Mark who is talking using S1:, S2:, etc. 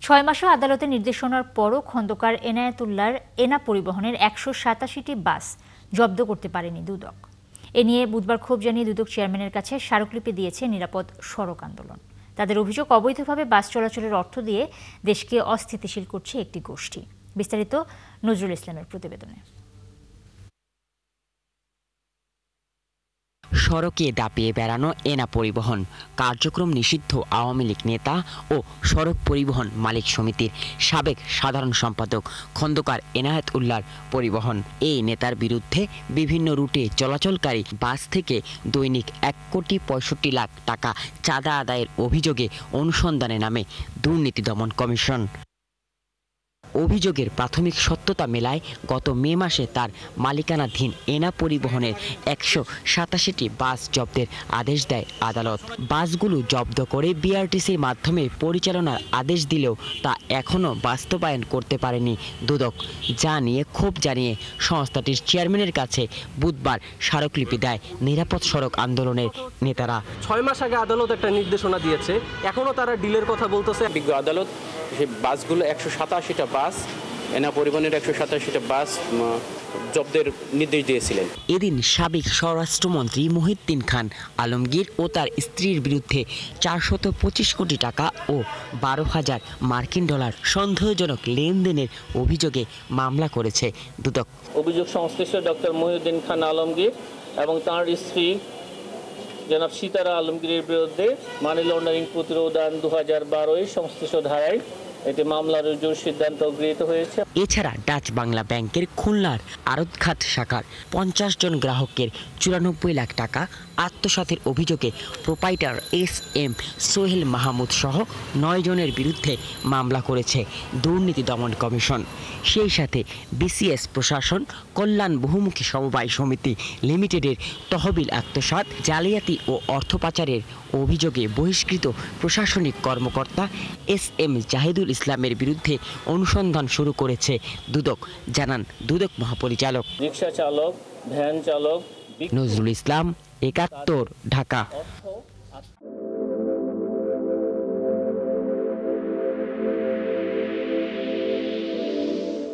S1: 6 মাসও আদালতের নির্দেশনার পরও খন্দকার এনায়েতুল্লাহর এনা পরিবহনের 187টি বাস জব্দ করতে পারেনি দুদক। এ নিয়ে বুধবার ক্ষোভ জানিয়ে দুদক চেয়ারম্যানের কাছে স্মারকলিপি দিয়েছে নিরাপদ সড়ক আন্দোলন। তাদের অভিযোগ, অবৈধভাবে বাস চলাচলের অর্থ দিয়ে দেশকে অস্থিতিশীল করছে একটি গোষ্ঠী। বিস্তারিত নজরুল ইসলামের প্রতিবেদনে।
S2: সড়কে দাপিয়ে বেড়ানো এনা পরিবহন কার্যক্রম নিষিদ্ধ আওয়ামী লীগ নেতা ও সড়ক পরিবহন মালিক সমিতির সাবেক সাধারণ সম্পাদক খন্দকার এনায়েতুল্লাহর পরিবহন। এই নেতার বিরুদ্ধে বিভিন্ন রুটে চলাচলকারী বাস থেকে দৈনিক 1,65,00,000 টাকা চাঁদা আদায়ের অভিযোগে অনুসন্ধানে নামে দুর্নীতি দমন কমিশন। অভিযোগের প্রাথমিক সত্যতা মেলায় গত মে মাসে তার মালিকানাধীন এনা পরিবহনের 187টি বাস জব্দের আদেশ দেয় আদালত। বাসগুলো জব্দ করে বিআরটিসির মাধ্যমে পরিচালনার আদেশ দিলেও তা এখনও বাস্তবায়ন করতে পারেনি দুদক, যা নিয়ে ক্ষোভ জানিয়ে সংস্থাটির চেয়ারম্যানের কাছে বুধবার স্মারকলিপি দেয় নিরাপদ সড়ক আন্দোলনের নেতারা।
S3: 6 মাস আগে আদালত একটা নির্দেশনা দিয়েছে, এখনও তারা ডিলের কথা বলতেছে।
S4: বিজ্ঞ আদালত সেই বাসগুলো 187টা বাস এনা পরিবহনের 187টা বাস জব্দের নির্দেশ দিয়েছিলেন।
S2: এদিন সাবেক স্বরাষ্ট্রমন্ত্রী মহিউদ্দিন খান আলমগীর ও তার স্ত্রীর বিরুদ্ধে 425 কোটি টাকা ও 12,000 মার্কিন ডলার সন্দেহজনক লেনদেনের অভিযোগে মামলা করেছে দুদক।
S5: অভিযোগ সংশ্লিষ্ট ডক্টর মহিউদ্দিন খান আলমগীর এবং তাঁর স্ত্রী জনাব সীতারা আলমগীরের বিরুদ্ধে মানি লন্ডারিং প্রতিরোধ আইন 2012 সংশ্লিষ্ট ধারায় এটি মামলা রুজুর সিদ্ধান্ত গৃহীত হয়েছে।
S2: এছাড়া ডাচ বাংলা ব্যাংকের খুলনার আড়তঘাট শাখার 50 জন গ্রাহকের 94 লাখ টাকা আত্মসাতের অভিযোগে প্রোপাইটার SM সোহেল মাহমুদ সহ 9 জনের বিরুদ্ধে মামলা করেছে দুর্নীতি দমন কমিশন। সেই সাথে BCS প্রশাসন কল্যাণ বহুমুখী সমবায় সমিতি লিমিটেডের তহবিল আত্মসাৎ, জালিয়াতি ও অর্থ পাচারের অভিযোগে বহিষ্কৃত প্রশাসনিক কর্মকর্তা SM জাহিদুল ইসলামের বিরুদ্ধে অনুসন্ধান শুরু করেছে দুদক, জানান দুদক মহাপরিচালক।
S5: রিকশা চালক, ভ্যান চালক।
S2: নজরুল ইসলাম, 71, ঢাকা।